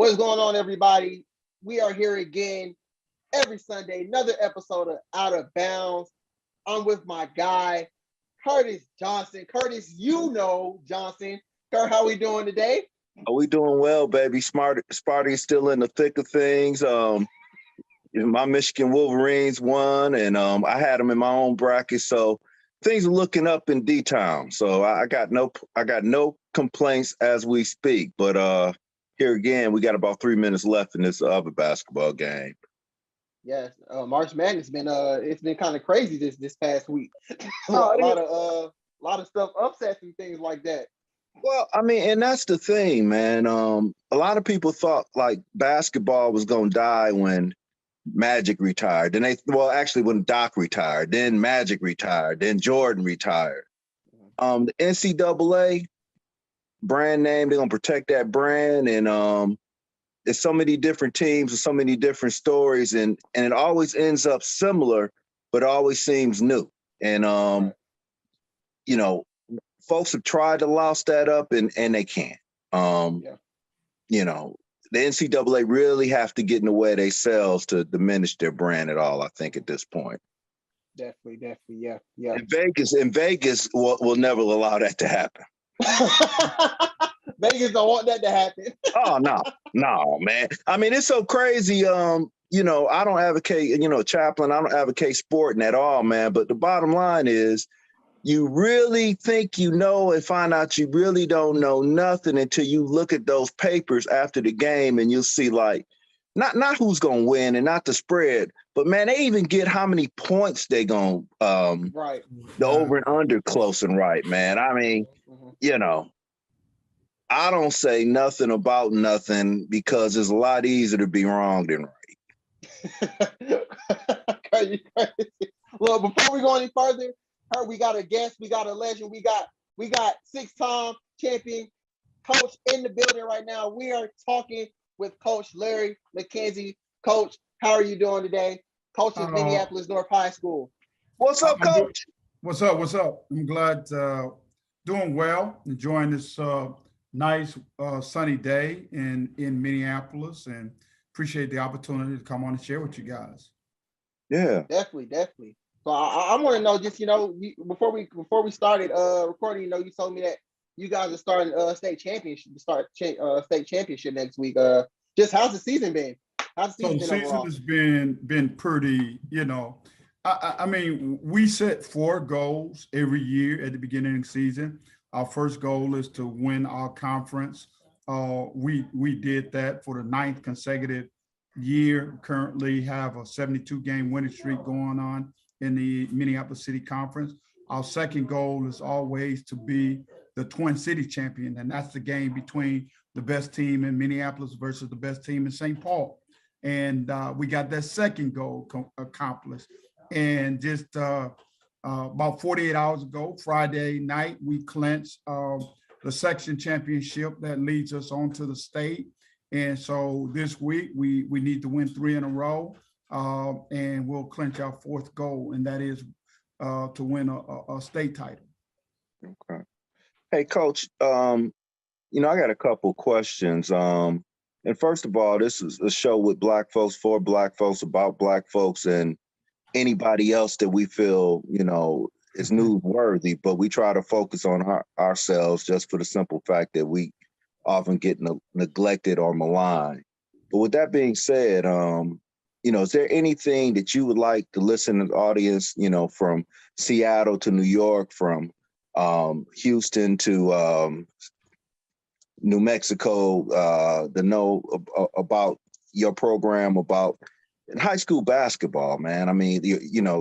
What's going on, everybody? We are here again every Sunday, another episode of Out of Bounds. I'm with my guy, Curtis Johnson. Curtis, Johnson. Kurt, how we doing today? Are we doing well, baby? Sparty is still in the thick of things. My Michigan Wolverines won, and I had them in my own bracket, so things are looking up in D-Town. So I got no complaints as we speak. But here again, we lot about 3 minutes left in this other basketball game. Yes, March Madness it's been kind of crazy this past week. a lot of stuff, upsets and things like that. Well, I mean, and that's the thing, man. A lot of people thought like basketball was gonna die when Magic retired. Then actually when Doc retired, then Magic retired, then Jordan retired. The NCAA brand name, they're gonna protect that brand, and there's so many different teams and so many different stories, and it always ends up similar, but always seems new. And you know, folks have tried to louse that up and they can't. You know, the NCAA really have to get in the way of themselves to diminish their brand at all, I think, at this point. Definitely, yeah. In Vegas will never allow that to happen. Vegas don't want that to happen. Oh, no, man. I mean, it's so crazy. I don't advocate, Chaplain, I don't advocate sporting at all, man. But the bottom line is, you really think you know and find out you really don't know nothing until you look at those papers after the game, and you'll see like not who's gonna win and not the spread, but man, they even get how many points they gonna right. The over and under close and right, man. I mean, I don't say nothing about nothing because it's a lot easier to be wrong than right. Well, before we go any further, we got a guest, we got a legend, we got six-time champion coach in the building right now. We are talking with Coach Larry McKenzie. Coach, how are you doing today? Coach of Minneapolis North High School. What's up, Coach? What's up? I'm glad, doing well, enjoying this nice sunny day in Minneapolis, and appreciate the opportunity to come on and share with you guys. Yeah, definitely. So I want to know, just before we started recording, you told me that you guys are starting state championship next week. Just how's the season been? How's the season been overall? Has been pretty. I mean, we set 4 goals every year at the beginning of the season. Our first goal is to win our conference. We did that for the 9th consecutive year. Currently have a 72-game winning streak going on in the Minneapolis City Conference. Our second goal is always to be the Twin City champion, and that's the game between the best team in Minneapolis versus the best team in St. Paul. And we got that second goal accomplished. And just about 48 hours ago, Friday night, we clinched the section championship that leads us on to the state. And so this week, we need to win 3 in a row. And we'll clinch our 4th goal, and that is to win a state title. Okay. Hey, Coach, I got a couple questions. And first of all, this is a show with Black folks, for Black folks, about Black folks, and anybody else that we feel, is newsworthy, but we try to focus on ourselves just for the simple fact that we often get neglected or maligned. But with that being said, is there anything that you would like to listen to the audience, from Seattle to New York, from Houston to New Mexico, to know about your program, about high school basketball, man? I mean,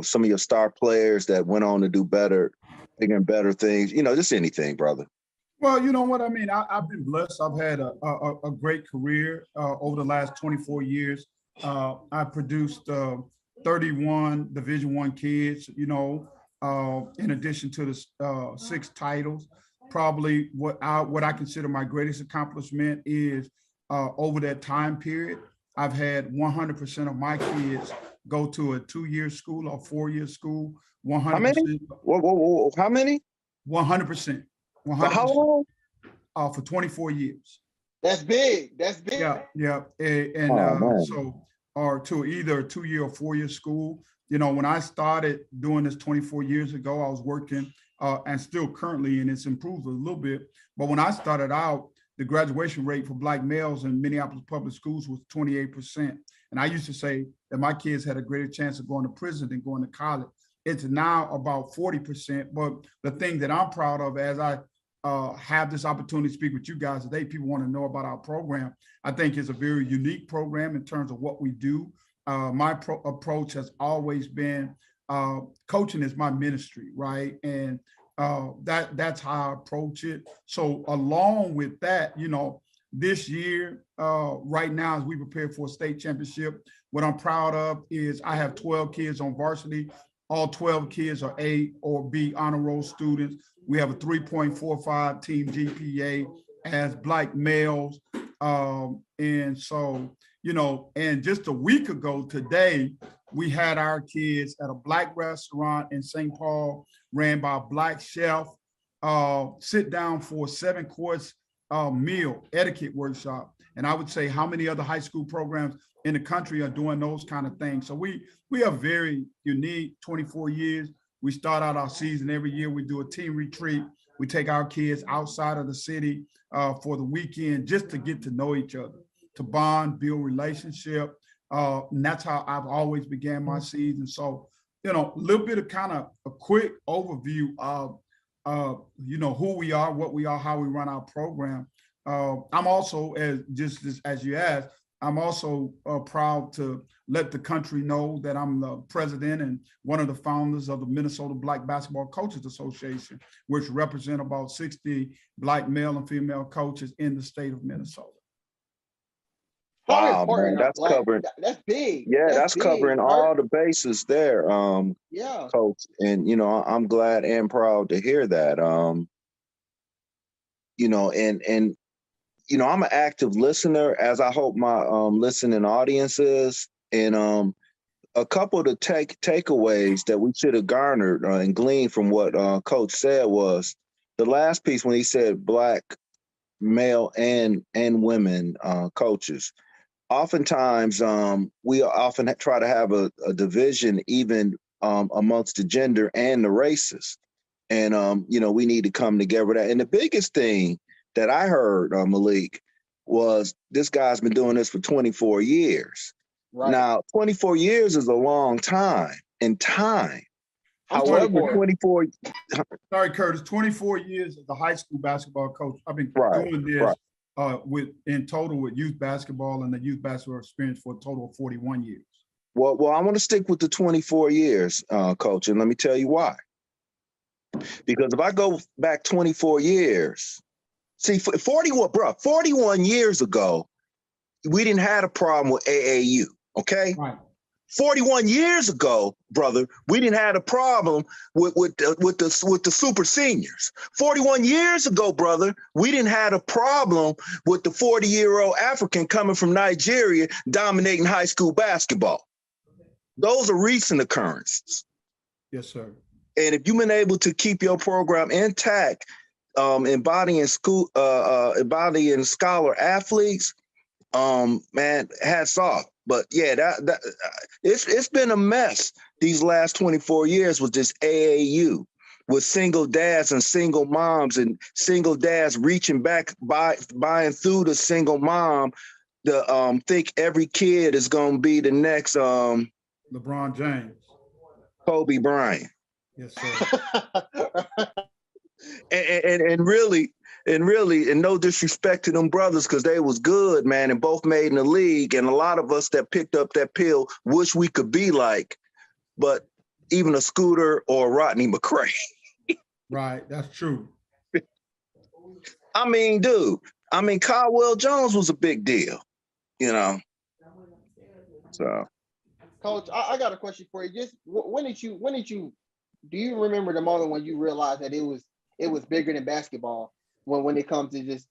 some of your star players that went on to do better, bigger and better things, just anything, brother. Well, you know what I mean? I've been blessed. I've had a great career over the last 24 years. I produced 31 Division I kids, in addition to the 6 titles. Probably what I consider my greatest accomplishment is over that time period, I've had 100% of my kids go to a 2-year school or 4-year school. 100%. How many? Whoa, how many? 100%. For how long? For 24 years. That's big. That's big. Yeah. And so, or to either a 2-year or 4-year school. You know, when I started doing this 24 years ago, I was working and still currently, and it's improved a little bit. But when I started out, the graduation rate for Black males in Minneapolis public schools was 28%. And I used to say that my kids had a greater chance of going to prison than going to college. It's now about 40%. But the thing that I'm proud of, as I have this opportunity to speak with you guys today, people want to know about our program. I think it's a very unique program in terms of what we do. My approach has always been coaching is my ministry, right? And that's how I approach it. So along with that, you know, this year, right now, as we prepare for a state championship, what I'm proud of is I have 12 kids on varsity. All 12 kids are A or B honor roll students. We have a 3.45 team GPA as Black males. And so, you know, and just a week ago today, we had our kids at a Black restaurant in St. Paul, ran by a Black chef, sit down for a 7-course meal etiquette workshop. And I would say how many other high school programs in the country are doing those kind of things. So we are very unique, 24 years. We start out our season every year. We do a team retreat. We take our kids outside of the city for the weekend just to get to know each other, to bond, build relationship. And that's how I've always began my season. So, you know, a little bit of kind of a quick overview of, you know, who we are, what we are, how we run our program. I'm also, as you asked, I'm also proud to let the country know that I'm the president and one of the founders of the Minnesota Black Basketball Coaches Association, which represent about 60 Black male and female coaches in the state of Minnesota. Wow, man, that's covering. That's big. Yeah, that's covering all the bases there, yeah, Coach. And you know, I'm glad and proud to hear that. You know, and you know, I'm an active listener, as I hope my listening audience is. And a couple of the takeaways that we should have garnered and gleaned from what Coach said was the last piece when he said Black male and women coaches. Oftentimes, we often try to have a division even amongst the gender and the races. And, you know, we need to come together with that. And the biggest thing that I heard, Malik, was this guy's been doing this for 24 years. Right. Now, 24 years is a long time in time. However, 24. Sorry, Curtis, 24 years as a high school basketball coach. I've been doing this in total with youth basketball and the youth basketball experience for a total of 41 years. Well, I want to stick with the 24 years, Coach, and let me tell you why. Because if I go back 24 years, see, 41 years ago, we didn't have a problem with AAU, okay? Right. 41 years ago, brother, we didn't have a problem with the super seniors. 41 years ago, brother, we didn't have a problem with the 40-year-old African coming from Nigeria dominating high school basketball. Those are recent occurrences. Yes, sir. And if you've been able to keep your program intact, embodying scholar athletes, man, hats off. But yeah, that it's been a mess these last 24 years with this AAU, with single dads and single moms and single dads reaching back buying through the single mom to think every kid is gonna be the next LeBron James, Kobe Bryant. Yes, sir. and really, no disrespect to them brothers, because they was good, man, and both made in the league. And a lot of us that picked up that pill wish we could be like, but even a Scooter or Rodney McCray. Right, that's true. I mean, dude, Caldwell Jones was a big deal, you know. So, Coach, I got a question for you. Just when did you do you remember the moment when you realized that it was bigger than basketball when it comes to just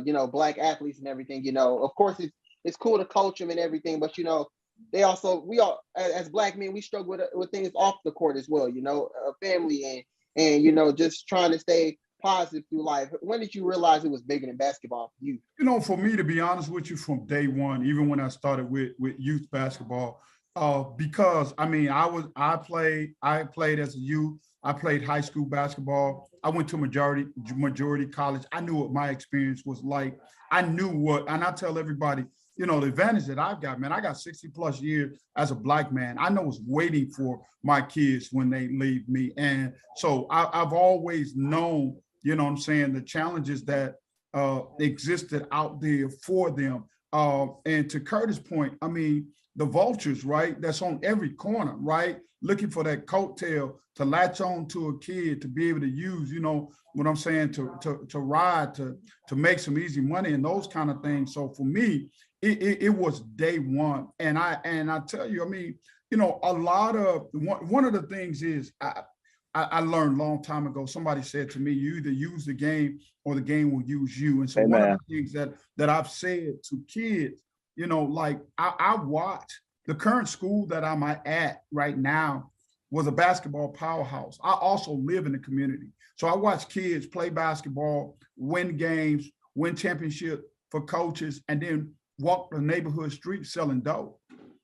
you know, Black athletes and everything? You know, of course it's cool to coach them and everything, but you know, we all as Black men, we struggle with things off the court as well. You know, family and you know, just trying to stay positive through life? When did you realize it was bigger than basketball for you? You know, for me, to be honest with you, from day one, even when I started with youth basketball, because I mean, I played as a youth. I played high school basketball. I went to majority college. I knew what my experience was like. I knew what, and I tell everybody, you know, the advantage that I've got, man, I got 60 plus years as a Black man. I know what's waiting for my kids when they leave me. And so I've always known, you know what I'm saying, the challenges that existed out there for them. And to Curtis' point, I mean, the vultures, right? That's on every corner, right? Looking for that coattail to latch on to a kid, to be able to use, you know, what I'm saying, to ride, to make some easy money and those kind of things. So for me, it was day one. And I tell you, I mean, you know, a lot of, one of the things is, I learned a long time ago, somebody said to me, you either use the game or the game will use you. And so Amen. one of the things that I've said to kids, you know, like I watch the current school that I'm at right now was a basketball powerhouse. I also live in the community. So I watch kids play basketball, win games, win championships for coaches, and then walk the neighborhood streets selling dope.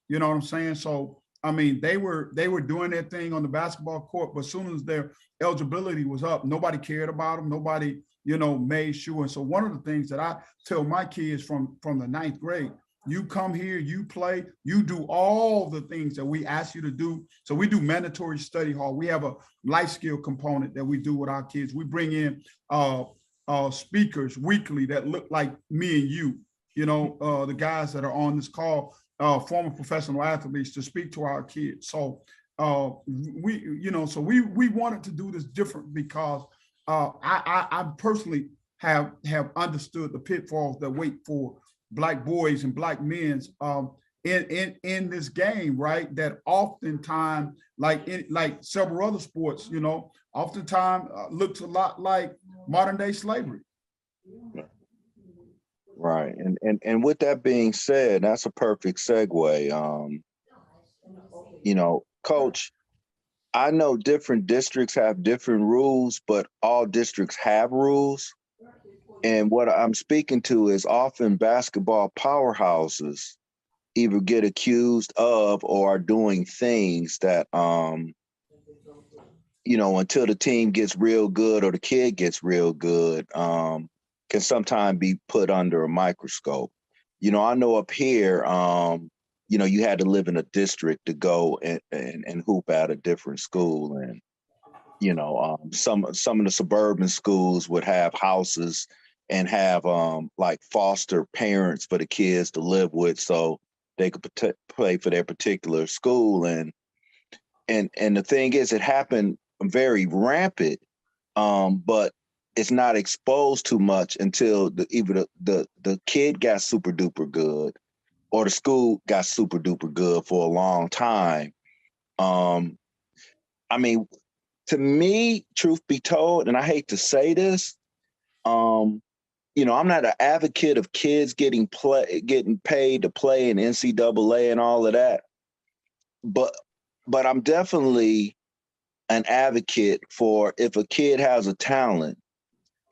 You know what I'm saying? So I mean, they were doing their thing on the basketball court, but as soon as their eligibility was up, nobody cared about them. Nobody, you know, made sure. And so one of the things that I tell my kids from the ninth grade, you come here, you play, you do all the things that we ask you to do. So we do mandatory study hall. We have a life skill component that we do with our kids. We bring in speakers weekly that look like me and you know, the guys that are on this call, former professional athletes, to speak to our kids. So we wanted to do this different because I personally have understood the pitfalls that wait for Black boys and Black men in this game, right? That oftentimes, like several other sports, you know, oftentimes looks a lot like modern day slavery. Right. And with that being said, that's a perfect segue. You know, Coach, I know different districts have different rules, but all districts have rules. And what I'm speaking to is often basketball powerhouses either get accused of or are doing things that, you know, until the team gets real good or the kid gets real good, can sometimes be put under a microscope. You know, I know up here, you know, you had to live in a district to go and hoop at a different school. And, you know, some of the suburban schools would have houses and have like foster parents for the kids to live with so they could play for their particular school. And the thing is, it happened very rampant, but it's not exposed too much until either the kid got super duper good or the school got super duper good for a long time. I mean, to me, truth be told, and I hate to say this, you know, I'm not an advocate of kids getting paid to play in NCAA and all of that, but I'm definitely an advocate for if a kid has a talent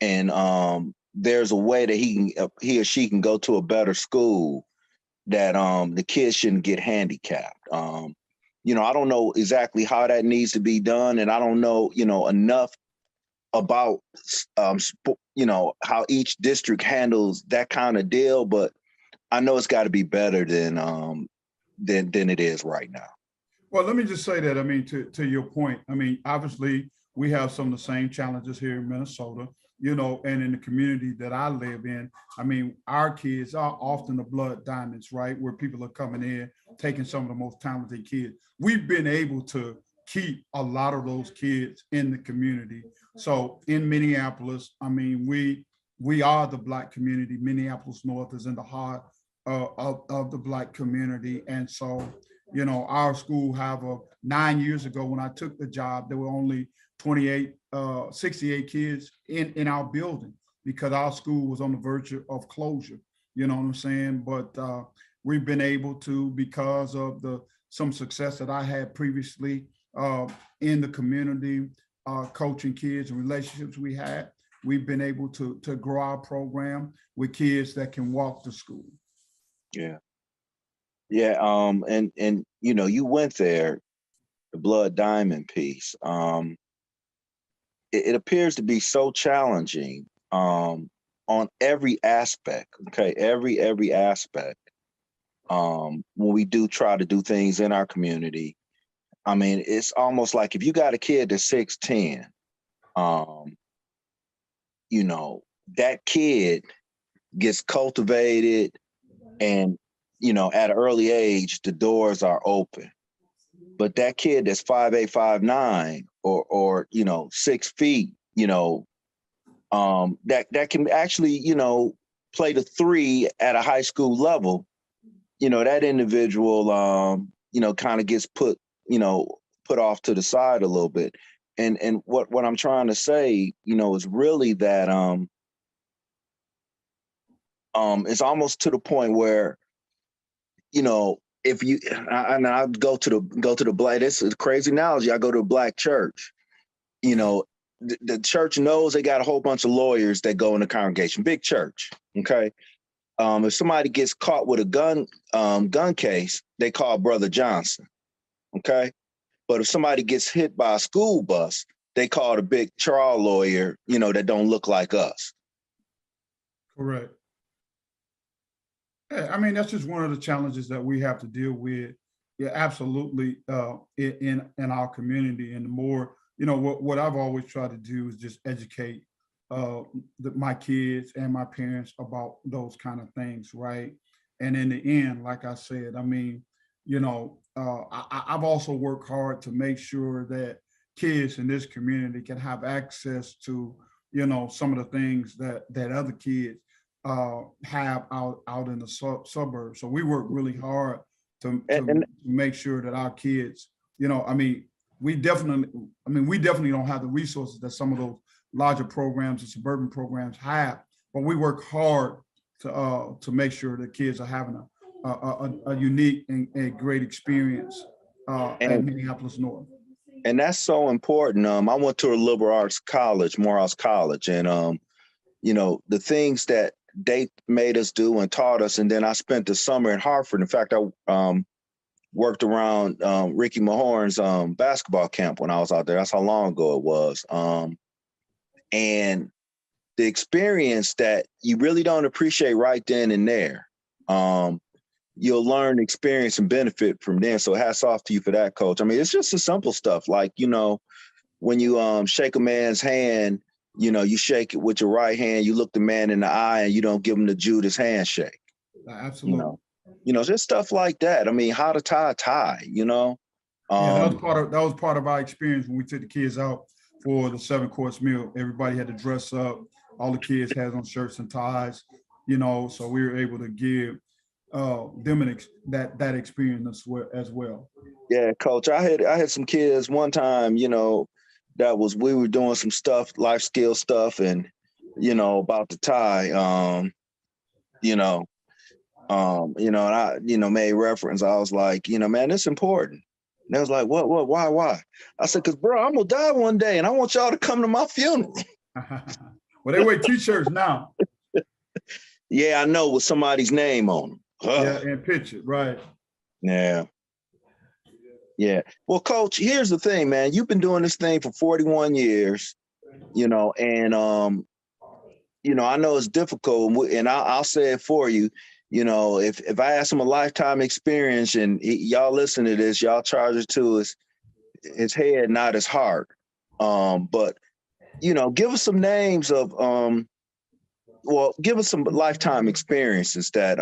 and there's a way that he or she can go to a better school, that the kid shouldn't get handicapped. You know, I don't know exactly how that needs to be done, and I don't know, you know, enough about you know, how each district handles that kind of deal, but I know it's got to be better than it is right now. Well, let me just say that, I mean, to your point, I mean, obviously we have some of the same challenges here in Minnesota, you know, and in the community that I live in. I mean, our kids are often the blood diamonds, right? Where people are coming in, taking some of the most talented kids. We've been able to keep a lot of those kids in the community. So in Minneapolis, I mean, we are the Black community. Minneapolis North is in the heart of the Black community. And so, you know, our school 9 years ago when I took the job, there were only 68 kids in our building because our school was on the verge of closure. You know what I'm saying? But we've been able to, because of some success that I had previously in the community, coaching kids and relationships we had, we've been able to grow our program with kids that can walk to school. Yeah. Yeah. And you know, you went there, the Blood Diamond piece. It appears to be so challenging on every aspect. Okay, every aspect. When we do try to do things in our community, I mean, it's almost like if you got a kid that's 6'10", you know, that kid gets cultivated, and you know, at an early age, the doors are open. But that kid that's 5'8", 5'9", or you know, 6 feet, you know, that can actually, you know, play the three at a high school level, you know, that individual, you know, kind of gets put off to the side a little bit. And what I'm trying to say, you know, is really that it's almost to the point where, you know, if you and I go to the black, this is a crazy analogy. I go to a black church, you know, the church knows they got a whole bunch of lawyers that go in the congregation, big church. Okay. If somebody gets caught with a gun case, they call Brother Johnson. Okay. But if somebody gets hit by a school bus, they call the big trial lawyer, you know, that don't look like us. Correct. Yeah, I mean, that's just one of the challenges that we have to deal with. Yeah, absolutely. In our community, and the more, you know, what I've always tried to do is just educate my kids and my parents about those kind of things, right? And in the end, like I said, I mean, you know, I've also worked hard to make sure that kids in this community can have access to, you know, some of the things that other kids have out in the suburbs. So we work really hard to make sure that our kids, you know, I mean, we definitely don't have the resources that some of those larger programs and suburban programs have, but we work hard to make sure that kids are having a unique and a great experience at Minneapolis North. And that's so important. I went to a liberal arts college, Morehouse College, and you know, the things that they made us do and taught us. And then I spent the summer in Hartford. In fact, I worked around Ricky Mahorn's basketball camp when I was out there. That's how long ago it was. And the experience that you really don't appreciate right then and there, you'll learn, experience, and benefit from then. So hats off to you for that, Coach. I mean, it's just the simple stuff. Like, you know, when you shake a man's hand, you know, you shake it with your right hand, you look the man in the eye, and you don't give him the Judas handshake. Absolutely. You know, just stuff like that. I mean, how to tie a tie, you know? Yeah, that was part of our experience when we took the kids out for the 7-course meal. Everybody had to dress up. All the kids had on shirts and ties, you know, so we were able to give them that experience as well. Yeah, Coach, I had some kids one time, you know, we were doing some stuff, life skill stuff, and you know, about the tie, and I, you know, made reference. I was like, you know, man, it's important. And they was like, what, why? I said, because bro, I'm gonna die one day, and I want y'all to come to my funeral. Well, they wear t-shirts now. Yeah, I know, with somebody's name on them. Yeah, and picture, right? Yeah. Yeah. Well, Coach, here's the thing, man. You've been doing this thing for 41 years, you know, and you know, I know it's difficult, and I'll say it for you. You know, if I ask him a lifetime experience, and y'all listen to this, y'all charge it to his head, not his heart. But you know, give us some names of give us some lifetime experiences that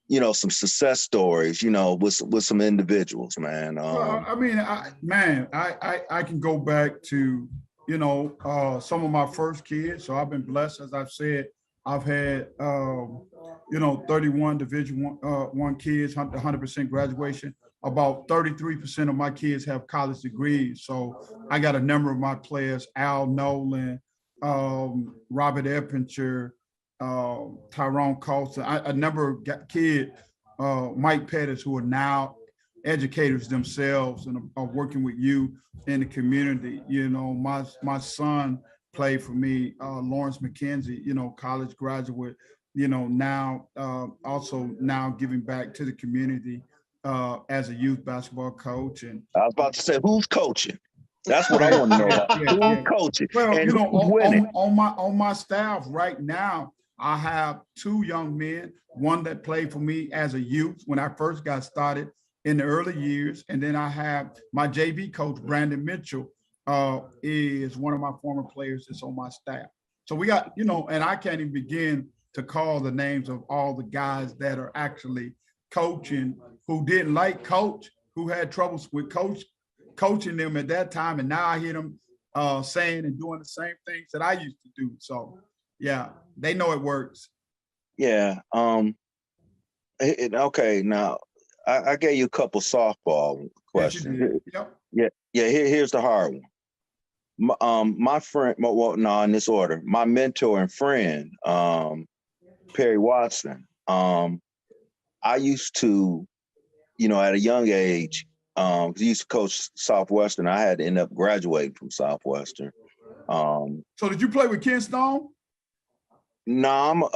you know, some success stories, you know, with some individuals, man. Well, I mean, I can go back to, you know, some of my first kids. So I've been blessed, as I've said. I've had, you know, 31 Division one kids, 100% graduation. About 33% of my kids have college degrees. So I got a number of my players: Al Nolan, Robert Eppinger, Tyrone Colson, a number of kids, Mike Pettis, who are now educators themselves and are working with you in the community. You know, my son played for me, Lawrence McKenzie, college graduate, now also now giving back to the community as a youth basketball coach. And I was about to say, who's coaching? That's what I want to know. Who's coaching? Well, and who's winning? on my staff right now, I have two young men, one that played for me as a youth when I first got started in the early years. And then I have my JV coach, Brandon Mitchell, is one of my former players that's on my staff. So we got, and I can't even begin to call the names of all the guys that are actually coaching who didn't like coach, who had troubles with coaching them at that time. And now I hear them saying and doing the same things that I used to do. So yeah, they know it works. Yeah. Okay. Now I gave you a couple softball questions. Yep. Yeah. Here's the hard one. My friend, well, no, in this order, my mentor and friend, Perry Watson. I used to, at a young age, he used to coach Southwestern. I had to end up graduating from Southwestern. So did you play with Ken Stone? No,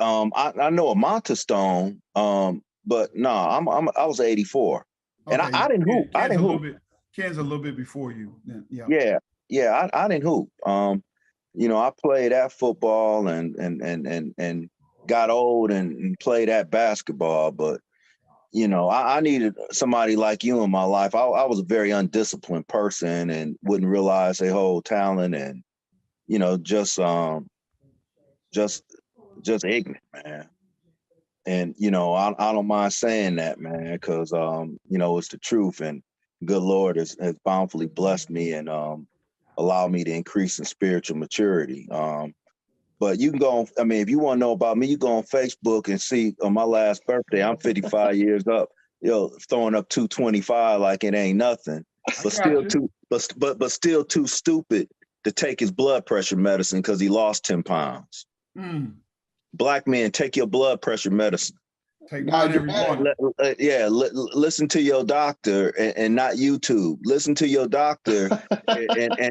I know a Monta Stone, but no, I was 84, and Okay. I didn't hoop. I didn't hoop. Ken's a little bit before you. Yeah. I didn't hoop. I played at football and got old and played at basketball, but I needed somebody like you in my life. I was a very undisciplined person and wouldn't realize they hold talent and just ignorant, man. And I don't mind saying that, man, because it's the truth, and good Lord has bountifully blessed me and allowed me to increase in spiritual maturity. But you can go on, if you want to know about me, you go on Facebook and see on my last birthday, I'm 55 years up, throwing up 225 like it ain't nothing, but still too stupid to take his blood pressure medicine because he lost 10 pounds. Black men, take your blood pressure medicine. Take mine every morning. Listen to your doctor and not YouTube. Listen to your doctor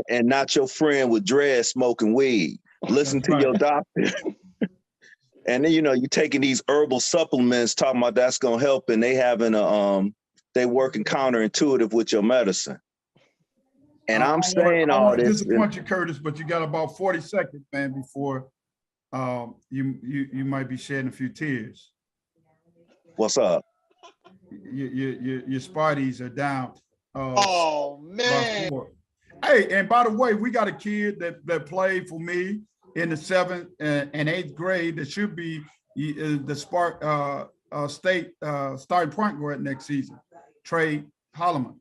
and not your friend with dread smoking weed. Listen to your doctor. And then, you're taking these herbal supplements talking about that's going to help, and they having they working counterintuitive with your medicine. And I'm saying all this. I want to disappoint you, Curtis, but you got about 40 seconds, man, before you might be shedding a few tears. What's up? Your Sparties are down. Oh man! Hey, and by the way, we got a kid that played for me in the 7th and 8th grade that should be the state starting point guard next season. Trey Holloman.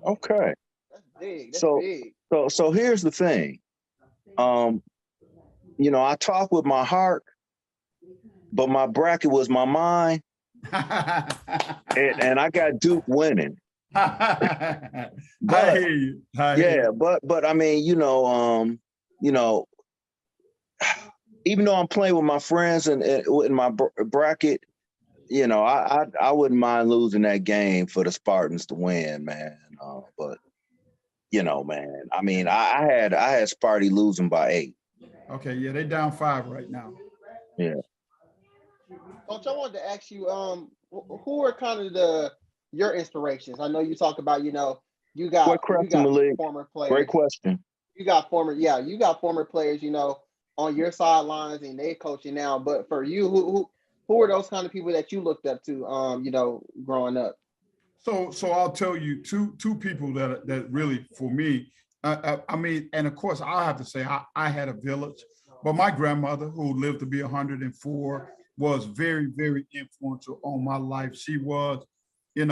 Okay. That's big. That's big. So here's the thing. I talk with my heart, but my bracket was my mind. and I got Duke winning. I hear you. But even though I'm playing with my friends and in my bracket, I wouldn't mind losing that game for the Spartans to win, man. But man, I had Sparty losing by 8. Okay, yeah, they down 5 right now. Yeah. Coach, I wanted to ask you, who are kind of your inspirations? I know you talk about, you got former players. Great question. You got former players, on your sidelines and they coaching now. But for you, who are those kind of people that you looked up to, growing up? So I'll tell you two people that really for me. And of course I have to say I had a village, but my grandmother, who lived to be 104, was very, very influential on my life. She was, she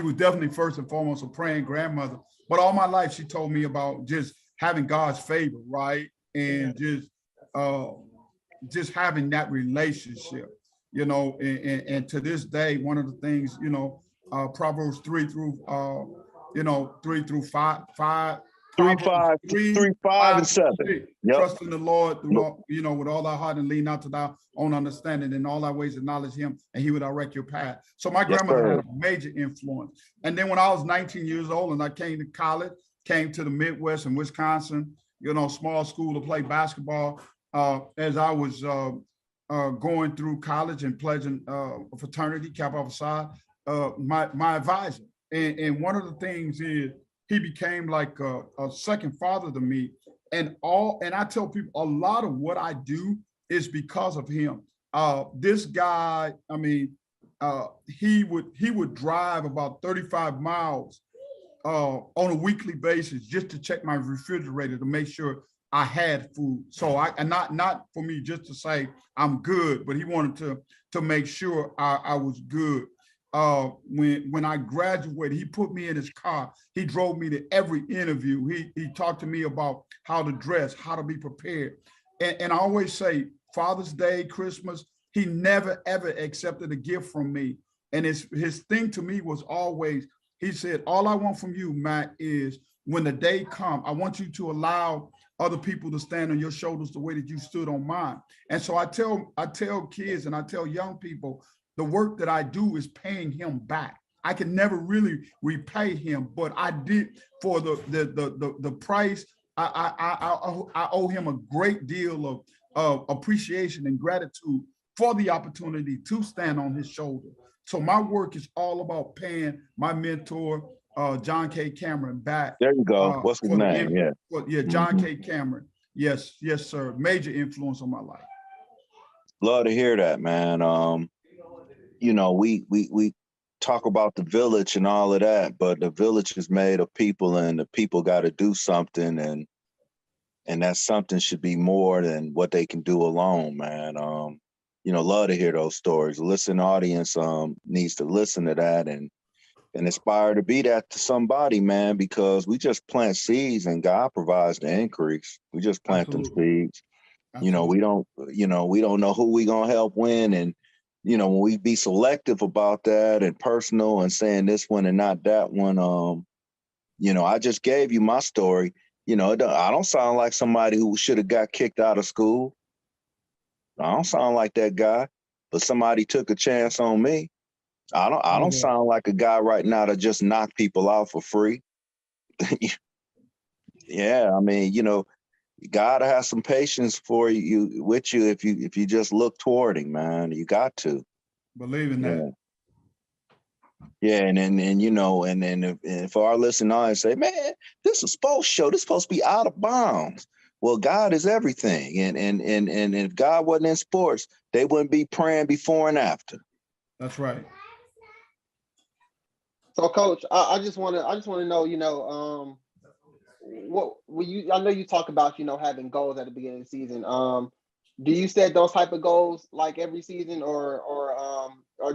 was definitely first and foremost a praying grandmother, but all my life she told me about just having God's favor, right? And just having that relationship, and to this day, one of the things, Proverbs 3 through 5 3, Proverbs 5, 3, 3, 5, and 7. 6. Yep. Trust in the Lord, with all thy heart and lean not to thy own understanding. In all thy ways acknowledge him, and he would direct your path. So my grandmother had a major influence. And then when I was 19 years old and I came to college, came to the Midwest in Wisconsin, small school to play basketball. As I was going through college and pledging a fraternity, Kappa Alpha Psi, my advisor. And one of the things is he became like a second father to me. And I tell people a lot of what I do is because of him. This guy, he would drive about 35 miles on a weekly basis just to check my refrigerator to make sure I had food. So not for me just to say I'm good, but he wanted to make sure I was good. When I graduated, he put me in his car. He drove me to every interview. He talked to me about how to dress, how to be prepared. And I always say Father's Day, Christmas, he never, ever accepted a gift from me. And his thing to me was always, he said, all I want from you, Matt, is when the day comes, I want you to allow other people to stand on your shoulders the way that you stood on mine. And so I tell kids and I tell young people, the work that I do is paying him back. I can never really repay him, but I did for the price. I owe him a great deal of appreciation and gratitude for the opportunity to stand on his shoulder. So my work is all about paying my mentor, John K. Cameron, back. There you go. What's his name? John K. Cameron. Yes, sir. Major influence on my life. Love to hear that, man. We talk about the village and all of that, but the village is made of people, and the people got to do something, and that something should be more than what they can do alone, man. Love to hear those stories. The listening audience needs to listen to that and aspire to be that to somebody, man, because we just plant seeds and God provides the increase. We just plant them seeds. Absolutely. We don't know who we gonna help when, and when we be selective about that and personal and saying this one and not that one. I just gave you my story. I don't sound like somebody who should have got kicked out of school. I don't sound like that guy, but somebody took a chance on me. I don't sound like a guy right now to just knock people out for free. Yeah, you gotta have some patience with you if you just look toward him, man. You got to believe in that. Yeah, and then if for our listening audience say, man, this is a sports show. This is supposed to be out of bounds. Well, God is everything, and if God wasn't in sports, they wouldn't be praying before and after. That's right. So, Coach, I just want to know, what I know you talk about, having goals at the beginning of the season. Do you set those type of goals like every season, or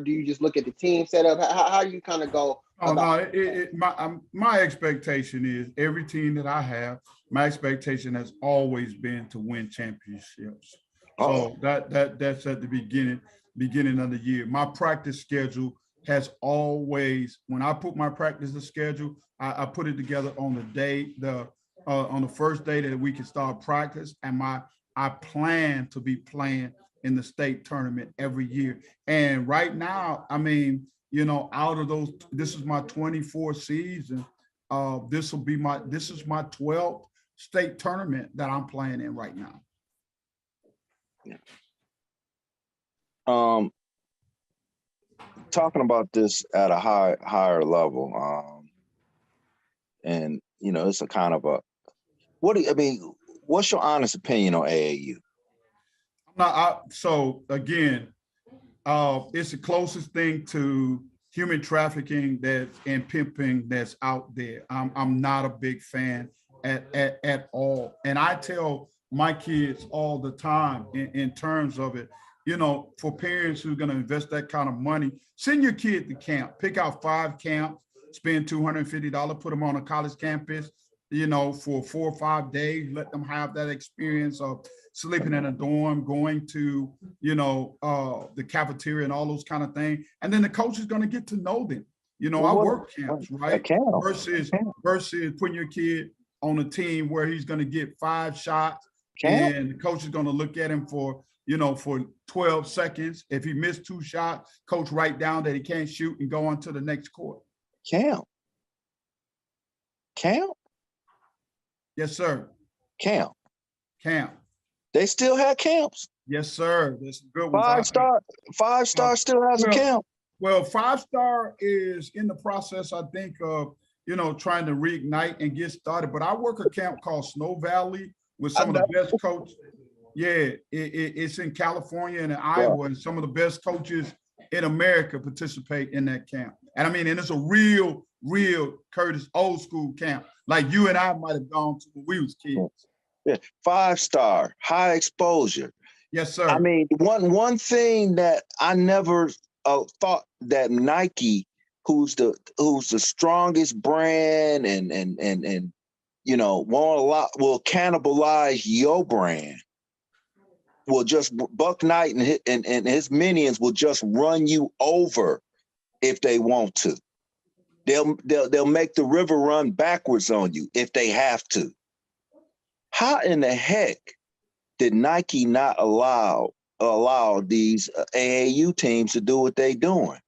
do you just look at the team setup? How do you kind of go? My expectation is every team that I have, my expectation has always been to win championships. So that's at the beginning of the year. My practice schedule has always, when I put my practice schedule, I put it together on the first day that we can start practice, and I plan to be playing in the state tournament every year. And right now, out of those, this is my 24th season. This is my 12th state tournament that I'm playing in right now. Talking about this at a higher level, and it's a kind of a, what's your honest opinion on AAU? So again, it's the closest thing to human trafficking and pimping that's out there. I'm not a big fan at all. And I tell my kids all the time in terms of it, for parents who are going to invest that kind of money, send your kid to camp, pick out 5 camps, spend $250, put them on a college campus, for 4 or 5 days, let them have that experience of sleeping in a dorm, going to, the cafeteria and all those kind of things. And then the coach is going to get to know them. I work camps, right? Versus putting your kid on a team where he's going to get 5 shots Camp? and the coach is going to look at him for 12 seconds. If he missed 2 shots, coach write down that he can't shoot and go on to the next court. Camp? Yes, sir. Camp. They still have camps. Yes, sir. That's a good one. 5-star still has a camp. Well, 5-star is in the process, I think, of trying to reignite and get started. But I work a camp called Snow Valley with some of the best coaches. Yeah, it's in California and in Iowa, and some of the best coaches in America participate in that camp. And it's a real Curtis old school camp, like you and I might have gone to when we was kids. Yeah, 5-star, high exposure. Yes, sir. One thing that I never thought that Nike, who's the strongest brand and will cannibalize your brand, will just Buck Knight and his minions will just run you over if they want to. They'll make the river run backwards on you if they have to. How in the heck did Nike not allow these AAU teams to do what they're doing?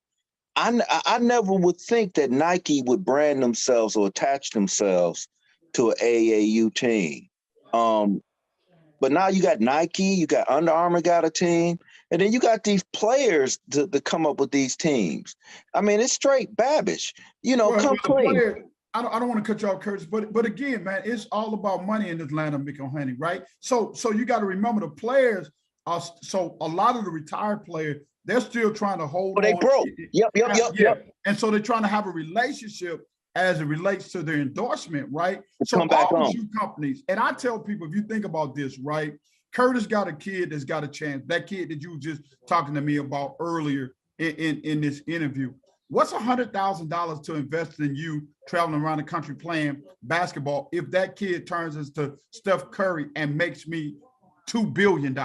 I never would think that Nike would brand themselves or attach themselves to an AAU team. But now you got Nike, you got Under Armour got a team, and then you got these players to come up with these teams. It's straight Babish. Come clean. I don't want to cut you off, Curtis, but again, man, it's all about money in Atlanta, Honey, right? So you got to remember the players are so a lot of the retired players, they're still trying to hold on. They broke. Yep. And so they're trying to have a relationship as it relates to their endorsement, right? So come back all on. shoe companies, and I tell people, if you think about this, right? Curtis got a kid that's got a chance. That kid that you were just talking to me about earlier in this interview. What's $100,000 to invest in you traveling around the country playing basketball if that kid turns into Steph Curry and makes me $2 billion?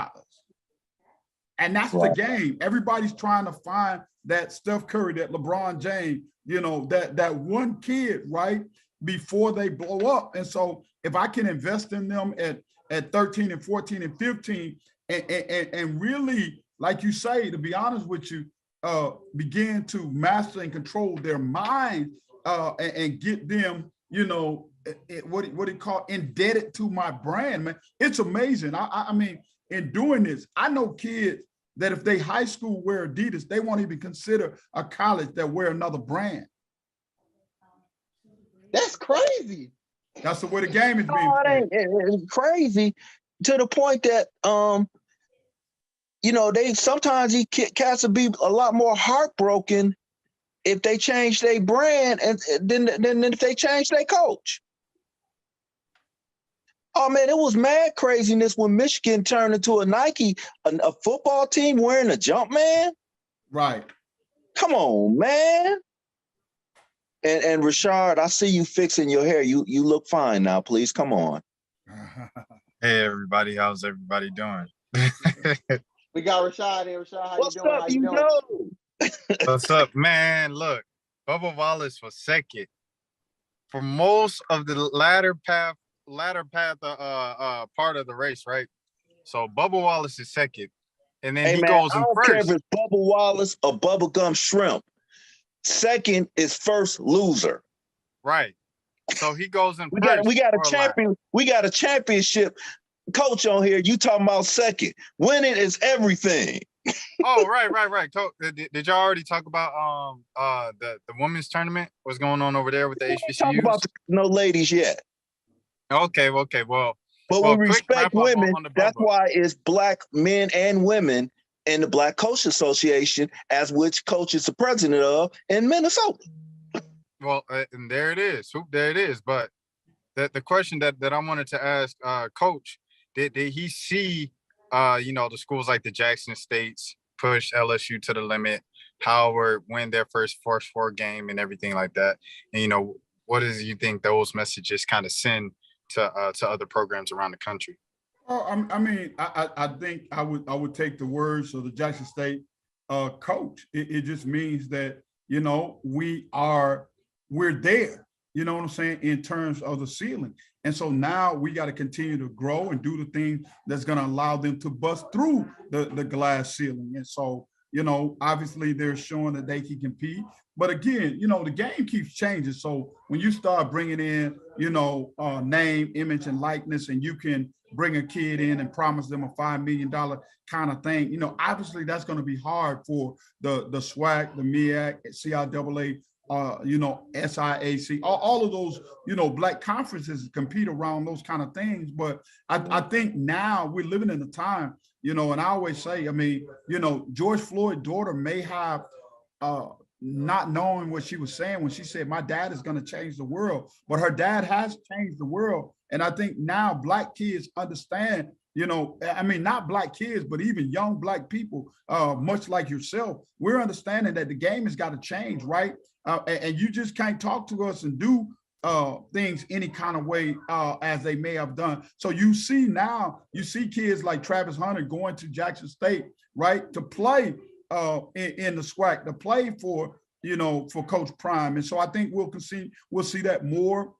And that's the game. Everybody's trying to find that Steph Curry, that LeBron James, that one kid, right, before they blow up. And so if I can invest in them at 13 and 14 and 15 and really, like you say, to be honest with you, begin to master and control their mind and get them, what do you call indebted to my brand, man. It's amazing. I mean, in doing this, I know kids that if they high school wear Adidas, they won't even consider a college that wear another brand. That's crazy. That's the way the game is being played. It's crazy to the point that they sometimes these cats will be a lot more heartbroken if they change their brand and than if they change their coach. Oh man, it was mad craziness when Michigan turned into a Nike, a football team wearing a jump man. Right. Come on, man. And Rashard, I see you fixing your hair. You look fine now. Please come on. Hey everybody, how's everybody doing? We got Rashad here. Rashad, how What's you doing? up, How you doing? What's up, man? Look, Bubba Wallace was second for most of the latter path part of the race, right? So Bubba Wallace is second, and then he goes in I don't first. care if it's Bubba Wallace or Bubblegum Shrimp. Second is first loser. Right. So he goes in We first. got a champion. We got a championship coach on here. You talking about second? Winning is everything. Oh, right. Did y'all already talk about the women's tournament? What's going on over there with the HBCUs? Talk about no ladies yet. Okay. Well, But we respect women. That's why it's black men and women in the Black Coach Association, as which coach is the president of in Minnesota. Well, and there it is. There it is. But the question that I wanted to ask Coach, did he see the schools like the Jackson States push LSU to the limit, Howard win their first four game and everything like that? And what do you think those messages kind of send to other programs around the country? Oh, I think I would take the words of the Jackson State coach. It just means that we're there. You know what I'm saying, in terms of the ceiling. And so now we got to continue to grow and do the thing that's going to allow them to bust through the glass ceiling. And so, obviously they're showing that they can compete. But again, the game keeps changing. So when you start bringing in, name, image, and likeness, and you can bring a kid in and promise them a $5 million kind of thing, obviously that's going to be hard for the SWAC, the MEAC, CIAA, SIAC, all of those, black conferences compete around those kind of things. But I think now we're living in a time, and I always say, George Floyd's daughter may have not knowing what she was saying when she said, my dad is going to change the world, but her dad has changed the world. And I think now black kids understand, not black kids, but even young black people, much like yourself, we're understanding that the game has got to change, right? And you just can't talk to us and do things any kind of way as they may have done. So you see kids like Travis Hunter going to Jackson State, right, to play in the SWAC, to play for Coach Prime. And so I think we'll see that more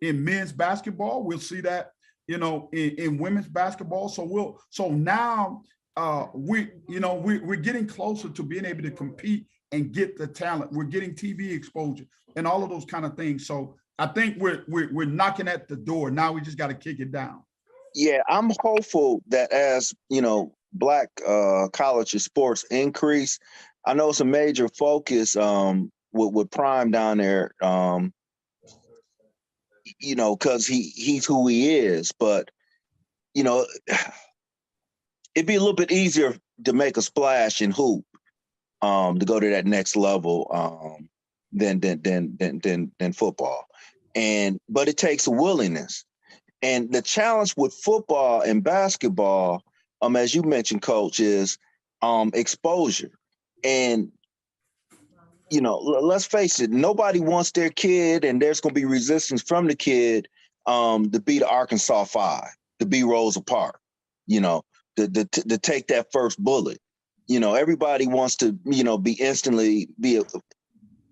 in men's basketball. We'll see that in women's basketball. So now we're getting closer to being able to compete and get the talent. We're getting TV exposure and all of those kind of things. So I think we're knocking at the door. Now we just got to kick it down. Yeah, I'm hopeful that as black college sports increase, I know it's a major focus with Prime down there, because he's who he is. But it'd be a little bit easier to make a splash in hoop, to go to that next level than football. But it takes a willingness. And the challenge with football and basketball, as you mentioned, Coach, is exposure. And let's face it, nobody wants their kid, and there's going to be resistance from the kid to be the Arkansas 5, to be Rosa Parks, to take that first bullet. Everybody wants to,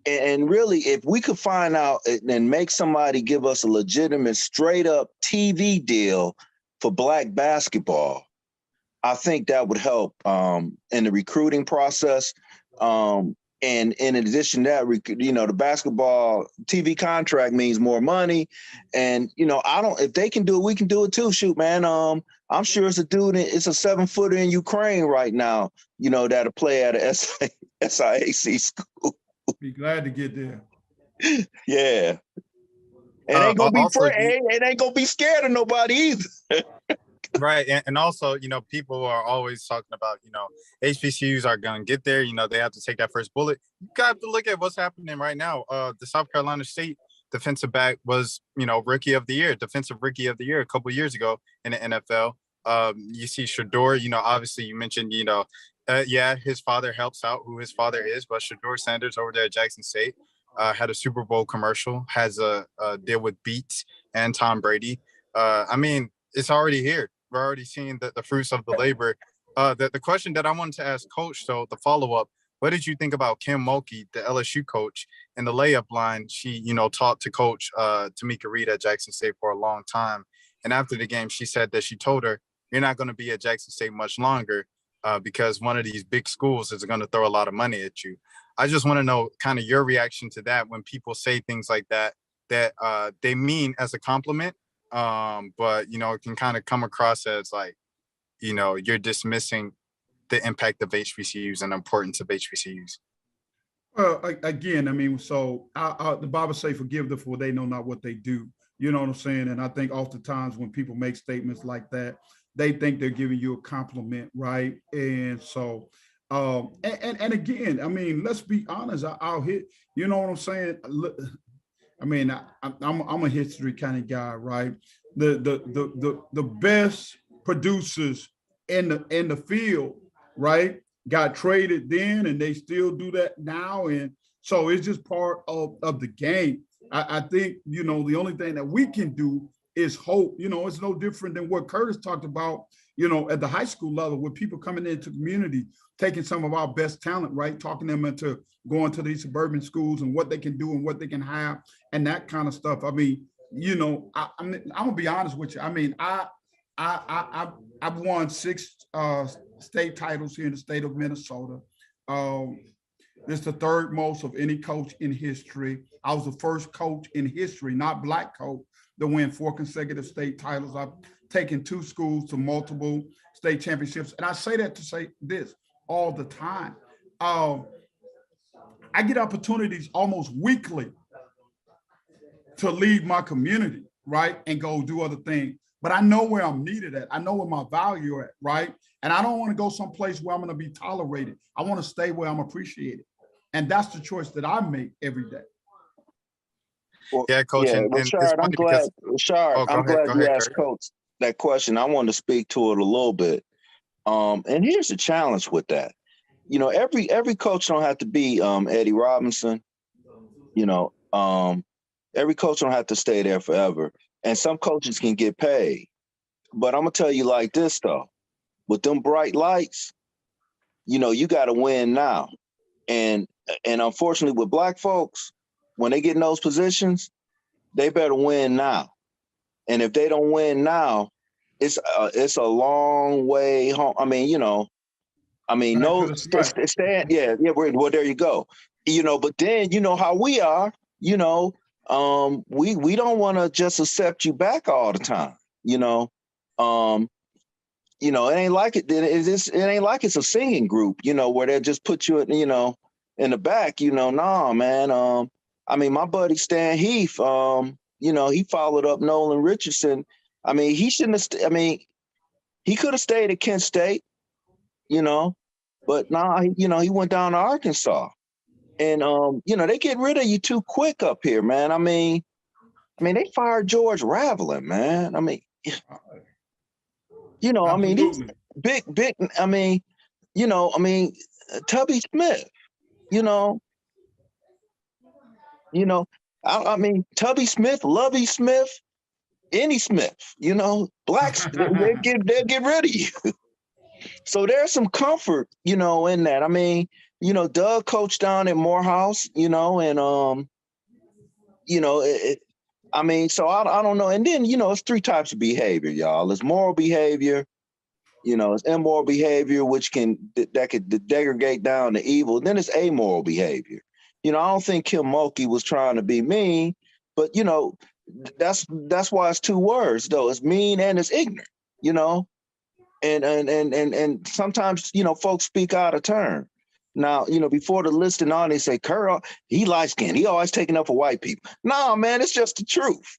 and really, if we could find out and make somebody give us a legitimate, straight up TV deal for black basketball, I think that would help in the recruiting process. And in addition to that, the basketball TV contract means more money. And, if they can do it, we can do it too. Shoot, man. I'm sure it's a 7-footer in Ukraine right now, that'll play at a SIAC school. Be glad to get there. Yeah. And ain't gonna be it ain't gonna be scared of nobody either. Right. And also, people are always talking about, HBCUs are going to get there. They have to take that first bullet. You got to look at what's happening right now. The South Carolina State defensive back was, defensive rookie of the year a couple of years ago in the NFL. You see Shador, obviously you mentioned, his father helps out who his father is, but Shador Sanders over there at Jackson State had a Super Bowl commercial, has a deal with Beats and Tom Brady. It's already here. We're already seeing the fruits of the labor. The question that I wanted to ask Coach, though, the follow-up, what did you think about Kim Mulkey, the LSU coach, in the layup line? She, taught to coach Tamika Reed at Jackson State for a long time. And after the game, she said that she told her, you're not going to be at Jackson State much longer because one of these big schools is going to throw a lot of money at you. I just want to know kind of your reaction to that when people say things like that they mean as a compliment. But it can kind of come across as like, you're dismissing the impact of HBCUs and the importance of HBCUs. Well, again, so the Bible say, forgive them for they know not what they do. You know what I'm saying? And I think oftentimes when people make statements like that, they think they're giving you a compliment, right? And so, and again, let's be honest. I'll hit. You know what I'm saying? I'm a history kind of guy, right? The best producers in the field, right, got traded then, and they still do that now, and so it's just part of the game. I think the only thing that we can do is hope. It's no different than what Curtis talked about. At the high school level, with people coming into the community, taking some of our best talent, right, talking them into going to these suburban schools and what they can do and what they can have and that kind of stuff. I'm gonna be honest with you. I mean, I've won 6 state titles here in the state of Minnesota. It's the third most of any coach in history. I was the first coach in history, not black coach, to win 4 consecutive state titles. I've taken 2 schools to multiple state championships. And I say that to say this all the time. I get opportunities almost weekly to lead my community, right? And go do other things. But I know where I'm needed at. I know where my value at, right? And I don't want to go someplace where I'm going to be tolerated. I want to stay where I'm appreciated. And that's the choice that I make every day. Well, Yeah, Coach. Yeah, And Rashard, I'm glad. Rashard, Oh, I'm glad go you ahead, asked Kurt. Coach that question. I wanted to speak to it a little bit. And here's the challenge with that. Every coach don't have to be Eddie Robinson. Every coach don't have to stay there forever. And some coaches can get paid. But I'm gonna tell you like this though, with them bright lights, you got to win now. And unfortunately, with black folks, when they get in those positions, they better win now. And if they don't win now, it's a long way home. I mean, no, stand. Yeah. Well, there you go. But then how we are. We don't want to just accept you back all the time. It ain't like it. It ain't like it's a singing group. Where they just put you in the back. Nah, man. I mean, my buddy Stan Heath. He followed up Nolan Richardson. I mean, he shouldn't have. He could have stayed at Kent State. But nah, he went down to Arkansas. And they get rid of you too quick up here, man. I mean, they fired George Raveling, man. I mean, these big, Tubby Smith, Tubby Smith, Lovey Smith, any Smith, blacks, they'll get rid of you. So there's some comfort, in that. I mean, Doug coached down at Morehouse, and so I don't know. And then, it's 3 types of behavior, y'all. There's moral behavior, it's immoral behavior, which could degrade down to evil. Then it's amoral behavior. I don't think Kim Mulkey was trying to be mean, but that's why it's 2 words though. It's mean and it's ignorant, and sometimes, folks speak out of turn. Now, before the listening on, they say, Kurt, he light skinned. He always taking up for white people. No, man, it's just the truth.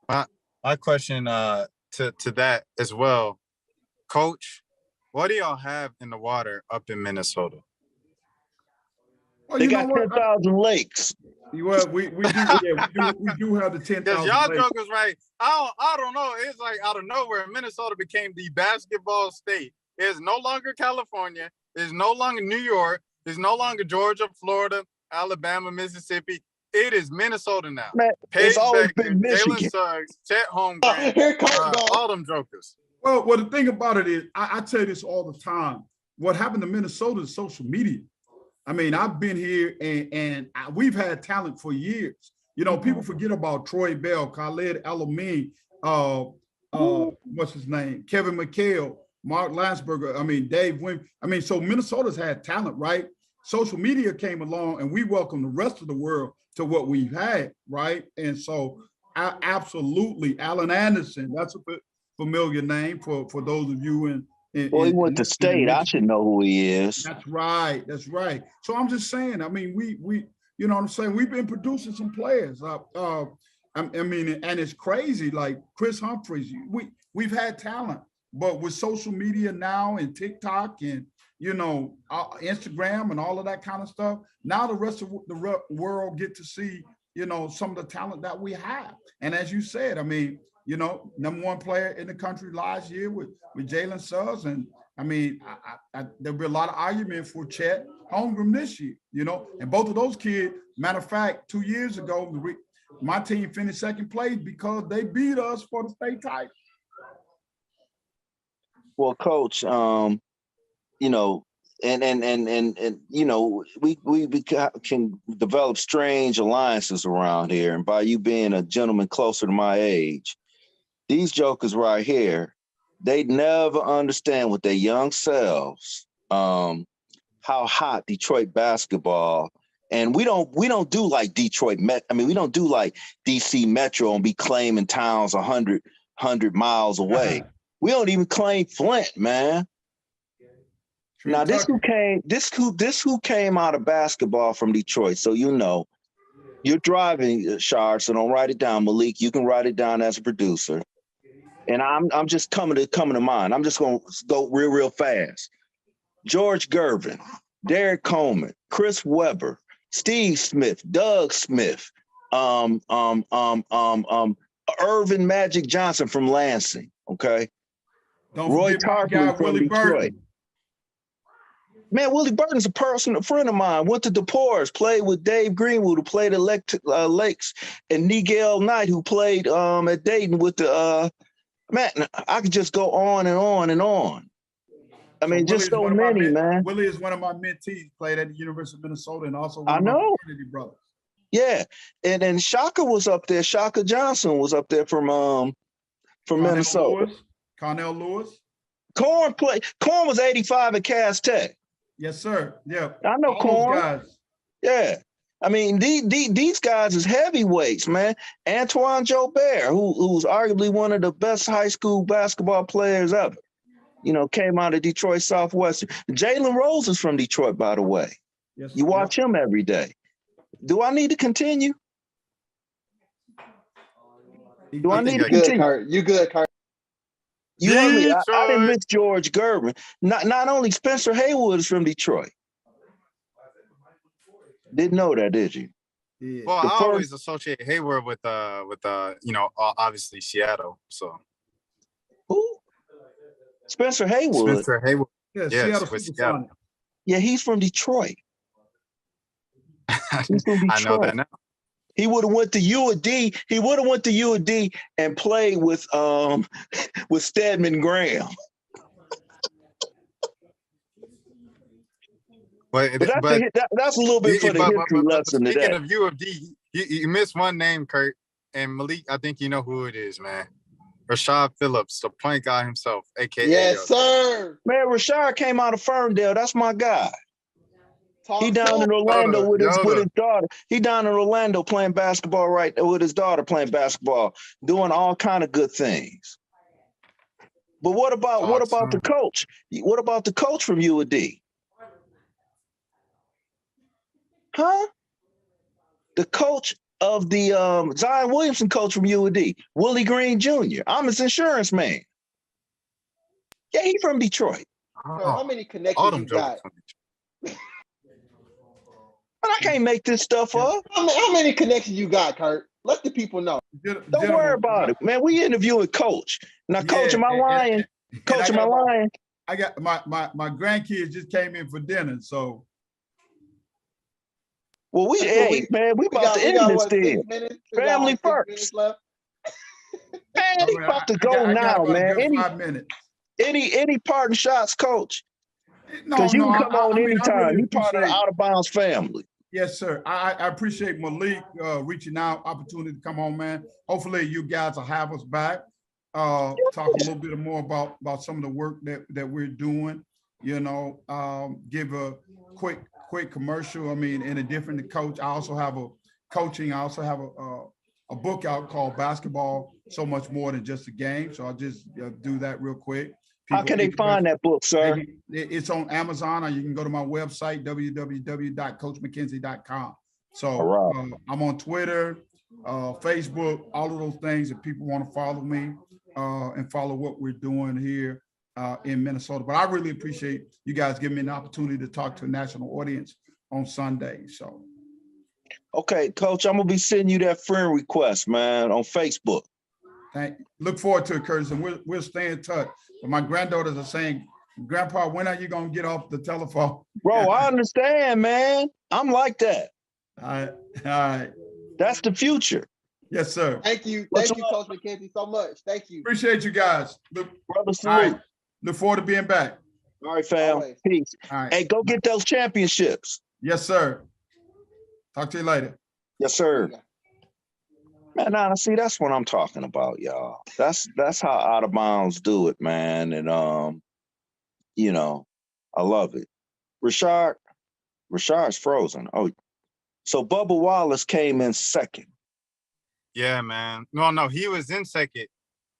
My question to that as well, Coach, what do y'all have in the water up in Minnesota? Well, they got 10,000 lakes. Well, we do have the 10,000. Because y'all jokers, right? I don't know. It's like out of nowhere, Minnesota became the basketball state. It's no longer California. It's no longer New York. It's no longer Georgia, Florida, Alabama, Mississippi. It is Minnesota now. Man, it's always been Michigan. Jalen Suggs, Chet Holmgren, all them jokers. Well, the thing about it is, I tell you this all the time. What happened to Minnesota is social media. I mean, I've been here and we've had talent for years. People forget about Troy Bell, Khaled El-Amin, what's his name? Kevin McHale, Mark Landsberger, Dave Wim. So Minnesota's had talent, right? Social media came along and we welcome the rest of the world to what we've had, right? And so absolutely, Allen Anderson, that's a familiar name for those of you in well, he went to state. I should know who he is. That's right. So I'm just saying, we you know what I'm saying? We've been producing some players. And it's crazy, like Chris Humphreys, we've had talent, but with social media now and TikTok and, Instagram and all of that kind of stuff, now the rest of the world get to see, some of the talent that we have. And as you said, number 1 player in the country last year with Jalen Suggs. And there'll be a lot of argument for Chet Holmgren this year, and both of those kids, matter of fact, 2 years ago, my team finished 2nd place because they beat us for the state title. Well, Coach, and you know, we can develop strange alliances around here. And by you being a gentleman closer to my age, these jokers right here, they never understand with their young selves how hot Detroit basketball. And we don't do like Detroit Met. I mean, we don't do like DC Metro and be claiming towns 100 miles away. We don't even claim Flint, man. Now this who came out of basketball from Detroit. So you know, you're driving, Shard. So don't write it down, Malik. You can write it down as a producer. And I'm just coming to mind. I'm just gonna go real fast. George Gervin, Derek Coleman, Chris Webber, Steve Smith, Doug Smith, Irvin Magic Johnson from Lansing. Okay, Roy Tarplin from Willie Detroit. Burton. Man, Willie Burton's a personal friend of mine. Went to DePores, played with Dave Greenwood, who played at Lakes, and Nigel Knight, who played at Dayton with the man. I could just go on and on and on. I mean, just so many, man. Willie is one of my mentees, played at the University of Minnesota, and also one I of my know. Kennedy brothers. Yeah, and then Shaka was up there. Shaka Johnson was up there from Minnesota. Cornell Lewis. Corn was 85 at Cass Tech. Yes, sir. Yeah, I know Corn. Guys. Yeah, I mean these guys is heavyweights, man. Antoine Jobert, who's arguably one of the best high school basketball players ever. You know, came out of Detroit Southwestern. Jalen Rose is from Detroit, by the way. Yes, you watch him every day. Do I need to continue? Do I need to continue? You good, Kurt. I didn't miss George Gervin. Not only Spencer Haywood is from Detroit. Didn't know that, did you? Yeah. Well, I always associate Hayward with you know, obviously Seattle. So who? Spencer Haywood. Spencer Haywood. Yeah, yes, with Seattle. Yeah, he's from Detroit. He's from Detroit. I know that now. He would have went to U of D. He would have went to U of D and played with Stedman Graham. But that's a little bit for the history lesson today. Speaking of U of D, you missed one name, Kurt, and Malik. I think you know who it is, man. Rashad Phillips, the point guy himself, aka. Yes, sir. Man, Rashad came out of Ferndale. That's my guy. He down in Orlando with his daughter. He down in Orlando playing basketball with his daughter playing basketball, doing all kind of good things. But what about the coach? What about the coach from U of D? Huh? The coach of the Zion Williamson coach from U of D, Willie Green Jr. I'm his insurance man. Yeah, he's from Detroit. How many connections you got? But I can't make this stuff up. How many connections you got, Kurt? Let the people know. Don't worry about it, man. We interviewing Coach. Now, Coach, am I lying? Coach, am I lying? I got my grandkids just came in for dinner, so. Well, we about to end this thing. Family first. Man, he about to go now, man. Any parting shots, Coach? Because you can come on anytime. Really, you're part of the Out of Bounds family. Yes, sir. I appreciate Malik reaching out, opportunity to come on, man. Hopefully you guys will have us back. Talk a little bit more about some of the work that we're doing. You know, give a quick commercial. I mean, in addition to coach, I also have a book out called Basketball, So Much More Than Just a Game. So I'll just do that real quick. How can they find that book, sir? It's on Amazon, or you can go to my website, www.coachmckenzie.com. So I'm on Twitter, Facebook, all of those things if people want to follow me and follow what we're doing here in Minnesota. But I really appreciate you guys giving me an opportunity to talk to a national audience on Sunday. So. Okay, Coach, I'm going to be sending you that friend request, man, on Facebook. Look forward to it, Curtis, and we'll stay in touch. But my granddaughters are saying, Grandpa, when are you going to get off the telephone? Bro, I understand, man. I'm like that. All right. That's the future. Yes, sir. Thank you. Thank you, Coach McKenzie, so much. Thank you. Appreciate you guys. Brother, salute. Look forward to being back. All right, fam. Always. Peace. All right. Hey, go get those championships. Yes, sir. Talk to you later. Yes, sir. Man, now see, that's what I'm talking about, y'all. That's how Out of Bounds do it, man. And you know, I love it. Rashard's frozen. Oh, so Bubba Wallace came in second. Yeah, man. No, he was in second.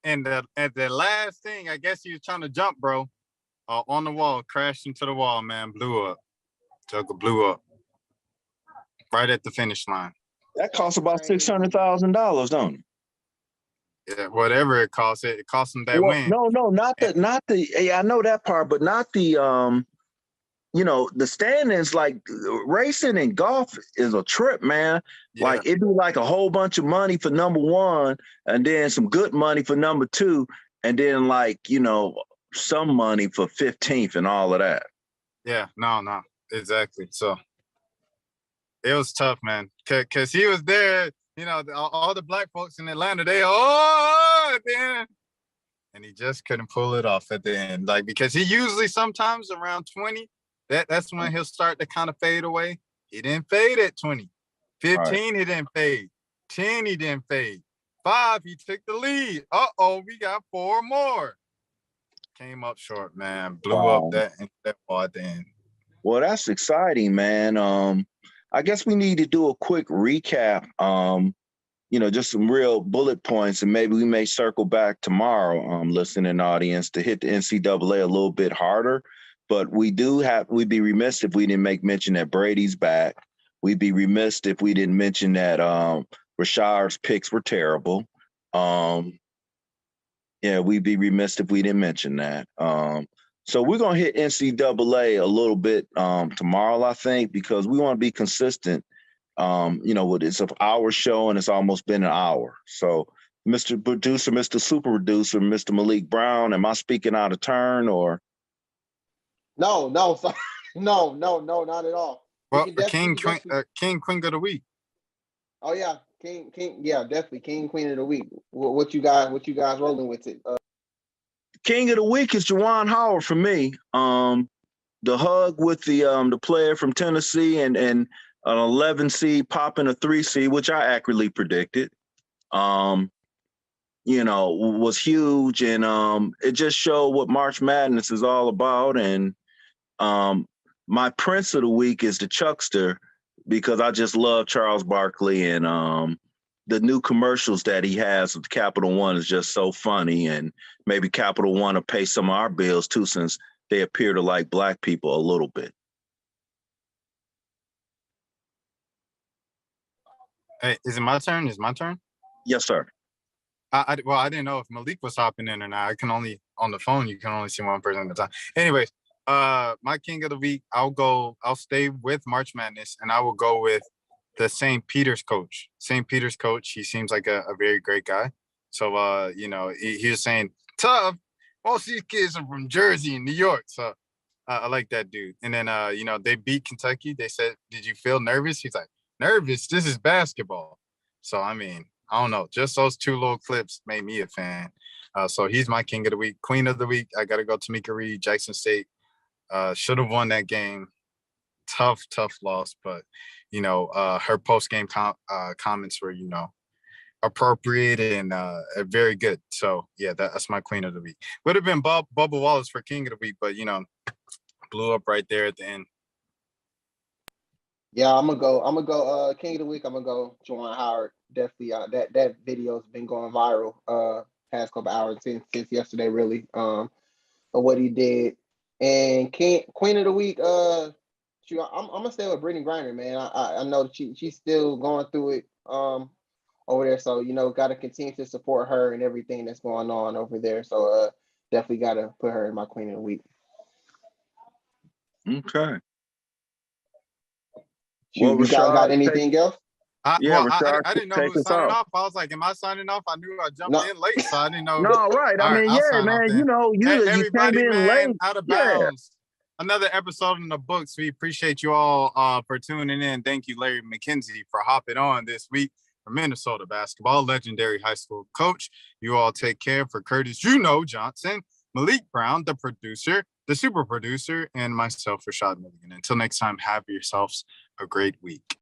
And at the last thing, I guess he was trying to jump, bro. On the wall, crashed into the wall, man. Blew up. Joker blew up. Right at the finish line. That costs about $600,000, don't it? Yeah, whatever it cost him that win. No, not the. Yeah, I know that part, but not the. The standings. Like racing and golf is a trip, man. Yeah. Like it'd be like a whole bunch of money for number one, and then some good money for number two, and then some money for 15th and all of that. Yeah, no, exactly. So it was tough, man, because he was there. All the black folks in Atlanta, they at the end, and he just couldn't pull it off at the end. Like, because he usually sometimes around 20, that's when he'll start to kind of fade away. He didn't fade at 20. 15, right. He didn't fade. 10, he didn't fade. 5, he took the lead. We got 4 more. Came up short, man. Blew up that ball at the end. Well, that's exciting, man. I guess we need to do a quick recap, just some real bullet points, and maybe we may circle back tomorrow, listening audience, to hit the NCAA a little bit harder. But we'd be remiss if we didn't make mention that Brady's back. We'd be remiss if we didn't mention that Rashard's picks were terrible. We'd be remiss if we didn't mention that. So we're going to hit NCAA a little bit tomorrow, I think, because we want to be consistent. It's an hour show and it's almost been an hour. So Mr. Producer, Mr. Super Producer, Mr. Malik Brown, am I speaking out of turn or? No, sorry. No, not at all. Well, King, Queen of the Week. Oh yeah, King, yeah, definitely King, Queen of the Week. What you guys rolling with it? King of the Week is Juwan Howard for me. The hug with the player from Tennessee and an 11 seed popping a 3 seed, which I accurately predicted, was huge, and it just showed what March Madness is all about. And my Prince of the Week is the Chuckster, because I just love Charles Barkley, and the new commercials that he has with Capital One is just so funny, and maybe Capital One will pay some of our bills too, since they appear to like black people a little bit. Hey, is it my turn? Is my turn? Yes, sir. I didn't know if Malik was hopping in or not. I can only, on the phone, you can only see one person at a time. Anyways, my King of the Week, I'll stay with March Madness, and I will go with the St. Peter's coach. St. Peter's coach, he seems like a very great guy. So, he was saying, tough, most of these kids are from Jersey and New York. So I like that dude. And then, they beat Kentucky. They said, did you feel nervous? He's like, nervous? This is basketball. So, I mean, I don't know. Just those 2 little clips made me a fan. So he's my King of the Week. Queen of the Week, I got to go Tamika Reed, Jackson State. Should have won that game. Tough loss. But, her post-game comments were, appropriate and very good. So, yeah, that's my Queen of the Week. Would have been Bubba Wallace for King of the Week, but, blew up right there at the end. Yeah, I'm gonna go King of the Week. I'm gonna go Juwan Howard. Definitely, that video's been going viral past couple hours since yesterday, really, of what he did. And Queen of the Week, I'm gonna stay with Brittany Griner, man. I know that she's still going through it over there, so got to continue to support her and everything that's going on over there. So definitely got to put her in my Queen of the Week. Okay. You guys got anything else? I didn't know who was signing off. I was like, am I signing off? I knew I jumped in late, so I didn't know. No, right. I mean, man, you came in late. Out of bounds. Another episode in the books. We appreciate you all for tuning in. Thank you, Larry McKenzie, for hopping on this week for Minnesota basketball, legendary high school coach. You all take care. For Curtis, Johnson, Malik Brown, the producer, the super producer, and myself, Rashad Milligan. Until next time, have yourselves a great week.